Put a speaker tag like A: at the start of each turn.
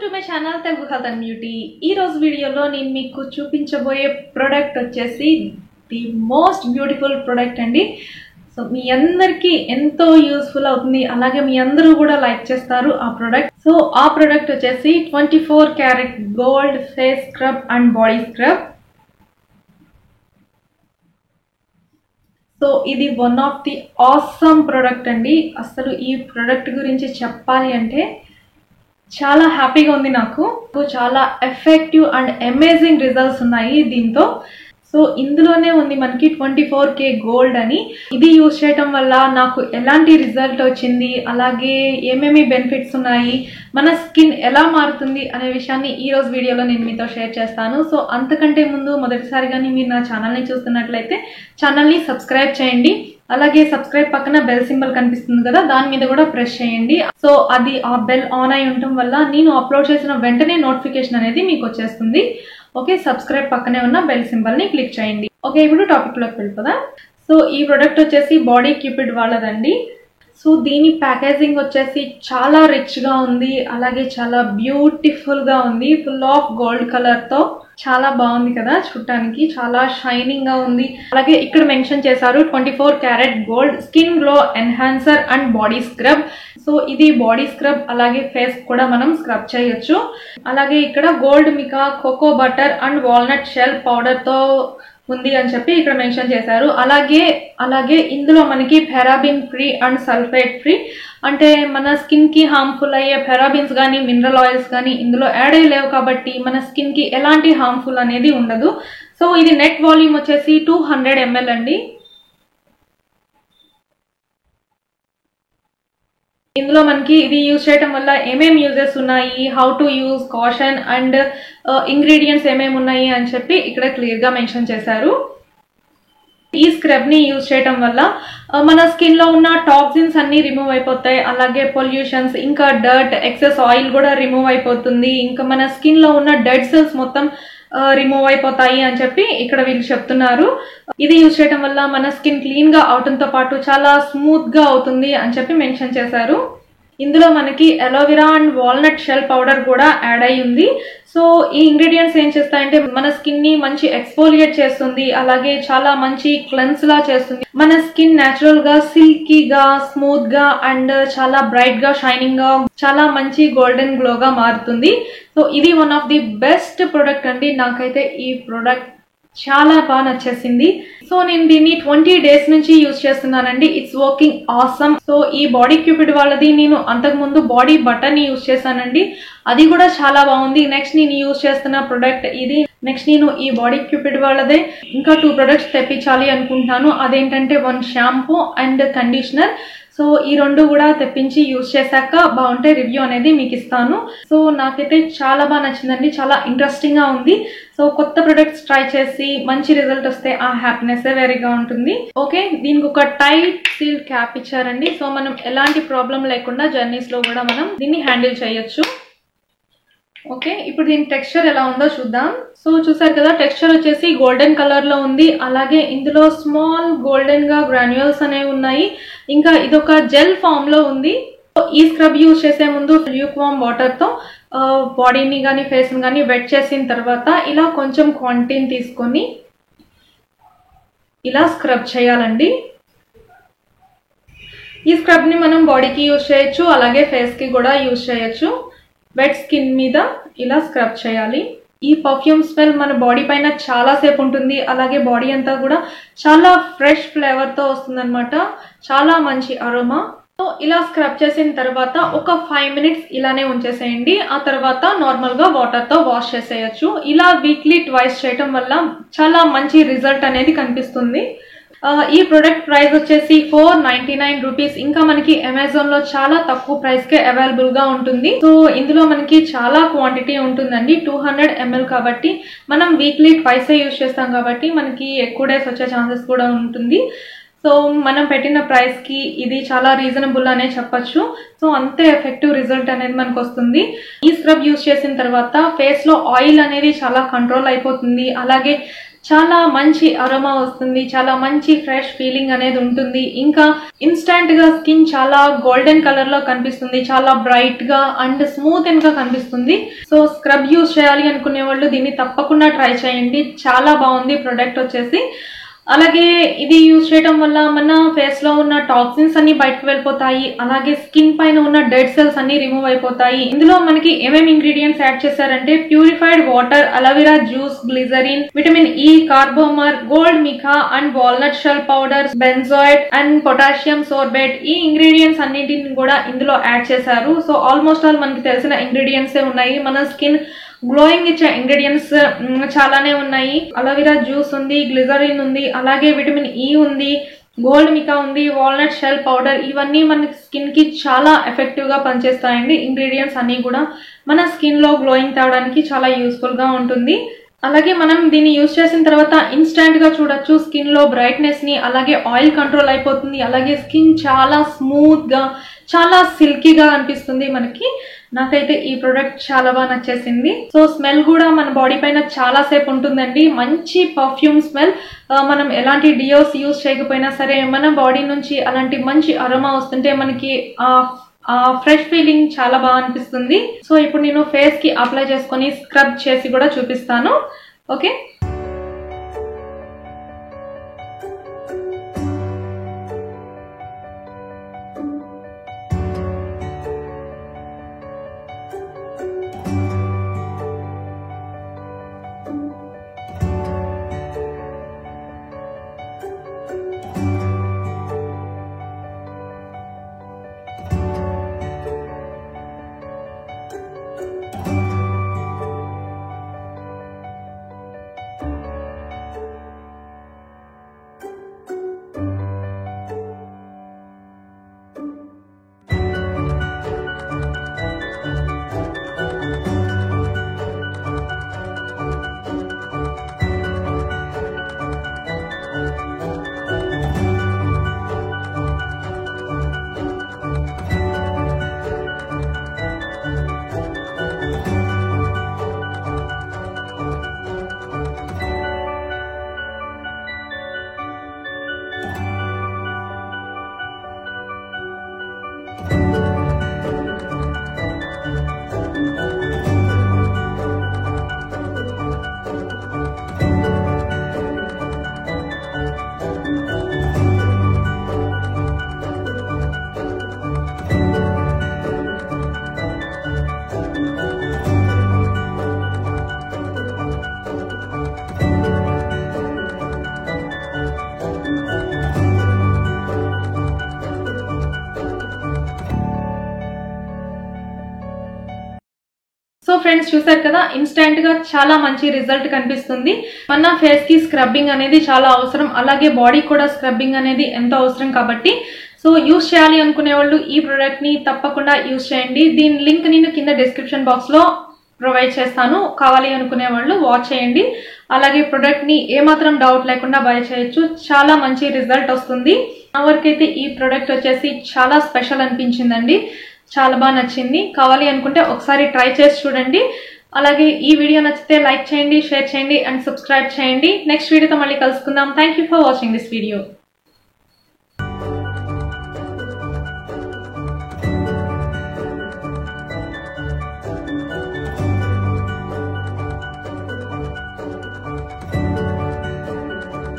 A: To my channel Telugu health and beauty. ఈ రోజు వీడియోలో నేను మీకు చూపించబోయే ప్రోడక్ట్ వచ్చేసి ది మోస్ట్ బ్యూటిఫుల్ ప్రోడక్ట్ అండి. సో మీ అందరికీ ఎంతో యూస్ఫుల్ అవుతుంది, అలాగే మీ అందరూ కూడా లైక్ చేస్తారు ఆ ప్రోడక్ట్. సో ఆ ప్రోడక్ట్ వచ్చేసి 24 carat gold face scrub and body scrub. So ఇది one of the awesome product అండి. అసలు ఈ ప్రోడక్ట్ గురించి చెప్పాలి అంటే చాలా హ్యాపీగా ఉంది. నాకు చాలా ఎఫెక్టివ్ అండ్ అమేజింగ్ రిజల్ట్స్ ఉన్నాయి దీంతో. సో ఇందులోనే ఉంది మనకి 24K గోల్డ్ అని. ఇది యూజ్ చేయటం వల్ల నాకు ఎలాంటి రిజల్ట్ వచ్చింది, అలాగే ఏమేమి బెనిఫిట్స్ ఉన్నాయి, మన స్కిన్ ఎలా మారుతుంది అనే విషయాన్ని ఈ రోజు వీడియోలో నేను మీతో షేర్ చేస్తాను. సో అంతకంటే ముందు మొదటిసారిగాని మీరు నా ఛానల్ని చూస్తున్నట్లయితే ఛానల్ని సబ్స్క్రైబ్ చేయండి. అలాగే సబ్స్క్రైబ్ పక్కన బెల్ సింబల్ కనిపిస్తుంది కదా, దాని మీద కూడా ప్రెస్ చేయండి. సో అది ఆ బెల్ ఆన్ అయి ఉండటం వల్ల నేను అప్లోడ్ చేసిన వెంటనే నోటిఫికేషన్ అనేది మీకు వచ్చేస్తుంది. ఓకే, సబ్స్క్రైబ్ పక్కనే ఉన్న బెల్ సింబల్ ని క్లిక్ చేయండి. ఓకే, ఇప్పుడు టాపిక్ లోకి వెళ్ళిపోదాం. సో ఈ ప్రోడక్ట్ వచ్చేసి బాడీ క్యూపిడ్ వాళ్ళదండి. సో దీని ప్యాకేజింగ్ వచ్చేసి చాలా రిచ్ గా ఉంది, అలాగే చాలా బ్యూటిఫుల్ గా ఉంది. ఫుల్ ఆఫ్ గోల్డ్ కలర్ తో చాలా బాగుంది కదా, చూడటానికి చాలా షైనింగ్ గా ఉంది. అలాగే ఇక్కడ మెన్షన్ చేశారు 24 carat gold skin glow enhancer and body scrub. So ఇది బాడీ స్క్రబ్, అలాగే ఫేస్ కూడా మనం స్క్రబ్ చేయొచ్చు. అలాగే ఇక్కడ gold mica cocoa butter and walnut shell powder తో ఉంది అని చెప్పి ఇక్కడ మెన్షన్ చేశారు. అలాగే ఇందులో మనకి paraben free and sulphate free, అంటే మన స్కిన్ కి హార్మ్ఫుల్ అయ్యే పారాబిన్స్ కానీ మినరల్ ఆయిల్స్ కానీ ఇందులో యాడ్ అయ్యలేవు, కాబట్టి మన స్కిన్ కి ఎలాంటి హార్మ్ఫుల్ అనేది ఉండదు. సో ఇది నెట్ వాల్యూమ్ వచ్చేసి 200 ml అండి. ఇందులో మనకి ఇది యూజ్ చేయడం వల్ల ఏమేమి యూజెస్ ఉన్నాయి, how to use, caution and ingredients ఏమేమి ఉన్నాయి అని చెప్పి ఇక్కడ క్లియర్ గా మెన్షన్ చేశారు. ఈ స్క్రబ్ ని యూజ్ చేయడం వల్ల మన స్కిన్ లో ఉన్న టాక్సిన్స్ అన్ని రిమూవ్ అయిపోతాయి. అలాగే పొల్యూషన్స్, ఇంకా డర్ట్, ఎక్సెస్ ఆయిల్ కూడా రిమూవ్ అయిపోతుంది. ఇంకా మన స్కిన్ లో ఉన్న డెడ్ సెల్స్ మొత్తం రిమూవ్ అయిపోతాయి అని చెప్పి ఇక్కడ వీళ్ళు చెప్తున్నారు. ఇది యూజ్ చేయడం వల్ల మన స్కిన్ క్లీన్ గా అవటంతో పాటు చాలా స్మూత్ గా అవుతుంది అని చెప్పి మెన్షన్ చేశారు. ఇందులో మనకి aloe vera and walnut shell powder కూడా యాడ్ అయి ఉంది. సో ఈ ఇంగ్రీడియంట్స్ ఏం చేస్తాయంటే మన స్కిన్ ని మంచి ఎక్స్ఫోలియేట్ చేస్తుంది, అలాగే చాలా మంచి క్లెన్స్ లా చేస్తుంది. మన స్కిన్ నేచురల్ గా సిల్కీగా, స్మూత్ గా అండ్ చాలా బ్రైట్ గా, షైనింగ్ గా, చాలా మంచి గోల్డెన్ గ్లో గా మారుతుంది. సో ఇది one of the best product అండి. నాకైతే ఈ ప్రొడక్ట్ చాలా బాగా నచ్చేసింది. సో నేను దీన్ని 20 days నుంచి యూజ్ చేస్తున్నానండి. It's working awesome. సో ఈ బాడీ క్యూపిడ్ వాళ్ళది నేను అంతకు ముందు బాడీ బటర్ ని యూజ్ చేశానండి, అది కూడా చాలా బాగుంది. నెక్స్ట్ నేను యూజ్ చేస్తున్న ప్రొడక్ట్ ఇది. నెక్స్ట్ నేను ఈ బాడీ క్యూపిడ్ వాళ్ళదే ఇంకా 2 products తెప్పించాలి అనుకుంటున్నాను. అదేంటంటే 1 షాంపూ అండ్ కండిషనర్. సో ఈ 2 కూడా తెప్పించి యూజ్ చేశాక బాగుంటే రివ్యూ అనేది మీకు ఇస్తాను. సో నాకైతే చాలా బాగా నచ్చిందండి, చాలా ఇంట్రెస్టింగ్ గా ఉంది. సో కొత్త ప్రొడక్ట్స్ ట్రై చేసి మంచి రిజల్ట్ వస్తే ఆ హ్యాపీనెస్ వేరేగా ఉంటుంది. ఓకే, దీనికి ఒక టైట్ సీల్ క్యాప్ ఇచ్చారండి. సో మనం ఎలాంటి ప్రాబ్లం లేకుండా జర్నీస్ లో కూడా మనం దీన్ని హ్యాండిల్ చేయొచ్చు. ఓకే, ఇప్పుడు దీని టెక్స్చర్ ఎలా ఉందో చూద్దాం. సో చూసారు కదా, టెక్స్చర్ వచ్చేసి గోల్డెన్ కలర్ లో ఉంది. అలాగే ఇందులో స్మాల్ గోల్డెన్ గా గ్రాన్యూల్స్ అనేవి ఉన్నాయి. ఇంకా ఇదొక జెల్ ఫామ్ లో ఉంది. ఈ స్క్రబ్ యూజ్ చేసే ముందు ల్యూక్వార్మ్ వాటర్ తో బాడీని కానీ ఫేస్ ని కానీ వెట్ చేసిన తర్వాత ఇలా కొంచెం క్వాంటిటీని తీసుకొని ఇలా స్క్రబ్ చేయాలండి. ఈ స్క్రబ్ ని మనం బాడీకి యూజ్ చేయొచ్చు, అలాగే ఫేస్ కి కూడా యూజ్ చేయొచ్చు. వెట్ స్కిన్ మీద ఇలా స్క్రబ్ చేయాలి. ఈ పర్ఫ్యూమ్ స్మెల్ మన బాడీ పైన చాలా సేపు ఉంటుంది, అలాగే బాడీ అంతా కూడా చాలా ఫ్రెష్ ఫ్లేవర్ తో వస్తుంది అనమాట. చాలా మంచి అరోమా. సో ఇలా స్క్రబ్ చేసిన తర్వాత ఒక 5 minutes ఇలానే ఉంచేసేయండి. ఆ తర్వాత నార్మల్ గా వాటర్ తో వాష్ చేసేయచ్చు. ఇలా వీక్లీ ట్వైస్ చేయటం వల్ల చాలా మంచి రిజల్ట్ అనేది కనిపిస్తుంది. ఈ ప్రొడక్ట్ ప్రైస్ వచ్చేసి 499 రూపీస్. ఇంకా మనకి అమెజాన్ లో చాలా తక్కువ ప్రైస్ కే అవైలబుల్ గా ఉంటుంది. సో ఇందులో మనకి చాలా క్వాంటిటీ ఉంటుందండి, 200 ml కాబట్టి మనం వీక్లీ ట్వైస్ యూజ్ చేస్తాం కాబట్టి మనకి ఎక్కువ డేస్ వచ్చే ఛాన్సెస్ కూడా ఉంటుంది. సో మనం పెట్టిన ప్రైస్ కి ఇది చాలా రీజనబుల్ అనే చెప్పొచ్చు. సో అంతే ఎఫెక్టివ్ రిజల్ట్ అనేది మనకు వస్తుంది. ఈ స్క్రబ్ యూజ్ చేసిన తర్వాత ఫేస్ లో ఆయిల్ అనేది చాలా కంట్రోల్ అయిపోతుంది. అలాగే చాలా మంచి అరోమా వస్తుంది, చాలా మంచి ఫ్రెష్ ఫీలింగ్ అనేది ఉంటుంది. ఇంకా ఇన్స్టాంట్ గా స్కిన్ చాలా గోల్డెన్ కలర్ లో కనిపిస్తుంది, చాలా బ్రైట్ గా అండ్ స్మూత్ గా కనిపిస్తుంది. సో స్క్రబ్ యూజ్ చేయాలి అనుకునే వాళ్ళు దీన్ని తప్పకుండా ట్రై చేయండి. చాలా బాగుంది ప్రొడక్ట్ వచ్చేసి. అలాగే ఇది యూజ్ చేయడం వల్ల మన ఫేస్ లో ఉన్న టాక్సిన్స్ అన్ని బయటకు వెళ్ళిపోతాయి. అలాగే స్కిన్ పైన ఉన్న డెడ్ సెల్స్ అన్ని రిమూవ్ అయిపోతాయి. ఇందులో మనకి ఏమేమి ఇంగ్రీడియంట్స్ యాడ్ చేశారంటే purified water, aloe vera juice, glycerin, vitamin E, carbomer, gold mica and walnut shell powder, benzoid and potassium sorbate. ఈ ఇంగ్రీడియంట్స్ అన్నింటిని కూడా ఇందులో యాడ్ చేశారు. సో ఆల్మోస్ట్ ఆల్ మనకి తెలిసిన ఇంగ్రీడియంట్స్ ఉన్నాయి. మన స్కిన్ గ్లోయింగ్ ఇచ్చే ఇంగ్రీడియంట్స్ చాలానే ఉన్నాయి. అలోవెరా జ్యూస్ ఉంది, గ్లిజరిన్ ఉంది, అలాగే విటమిన్ ఈ ఉంది, గోల్డ్ మికా ఉంది, వాల్నట్ షెల్ పౌడర్. ఇవన్నీ మన స్కిన్ కి చాలా ఎఫెక్టివ్ గా పనిచేస్తాయండి. ఇంగ్రీడియంట్స్ అన్ని కూడా మన స్కిన్ లో గ్లోయింగ్ తేవడానికి చాలా యూస్ఫుల్ గా ఉంటుంది. అలాగే మనం దీన్ని యూజ్ చేసిన తర్వాత ఇన్స్టాంట్ గా చూడొచ్చు స్కిన్ లో బ్రైట్నెస్ ని. అలాగే ఆయిల్ కంట్రోల్ అయిపోతుంది. అలాగే స్కిన్ చాలా స్మూత్ గా, చాలా సిల్కీగా అనిపిస్తుంది మనకి. నాకైతే ఈ ప్రోడక్ట్ చాలా బాగా నచ్చేసింది. సో స్మెల్ కూడా మన బాడీ పైన చాలా సేపు ఉంటుందండి. మంచి పర్ఫ్యూమ్ స్మెల్. మనం ఎలాంటి డియోస్ యూజ్ చేయకపోయినా సరే మన బాడీ నుంచి అలాంటి మంచి అరోమా వస్తుంటే మనకి ఫ్రెష్ ఫీలింగ్ చాలా బాగా అనిపిస్తుంది. సో ఇప్పుడు నేను ఫేస్ కి అప్లై చేసుకొని స్క్రబ్ చేసి కూడా చూపిస్తాను. ఓకే, సో ఫ్రెండ్స్ చూసారు కదా, ఇన్స్టెంట్ గా చాలా మంచి రిజల్ట్ కనిపిస్తుంది. మన ఫేస్ కి స్క్రబ్బింగ్ అనేది చాలా అవసరం. అలాగే బాడీ కూడా స్క్రబ్బింగ్ అనేది ఎంతో అవసరం. కాబట్టి సో యూజ్ చేయాలి అనుకునే వాళ్ళు ఈ ప్రోడక్ట్ ని తప్పకుండా యూజ్ చేయండి. దీని లింక్ నేను కింద డిస్క్రిప్షన్ బాక్స్ లో ప్రొవైడ్ చేస్తాను. కావాలి అనుకునే వాళ్ళు వాచ్ చేయండి. అలాగే ప్రొడక్ట్ ని ఏమాత్రం డౌట్ లేకుండా బై చేయొచ్చు. చాలా మంచి రిజల్ట్ వస్తుంది. నా వరకైతే ఈ ప్రోడక్ట్ వచ్చేసి చాలా స్పెషల్ అనిపించిందండి. చాలా బాగా నచ్చింది. కావాలి అనుకుంటే ఒకసారి ట్రై చేసి చూడండి. అలాగే ఈ వీడియో నచ్చితే లైక్ చేయండి, షేర్ చేయండి అండ్ సబ్స్క్రైబ్ చేయండి. నెక్స్ట్ వీడియోతో మళ్ళీ కలుసుకుందాం. Thank you for watching this video.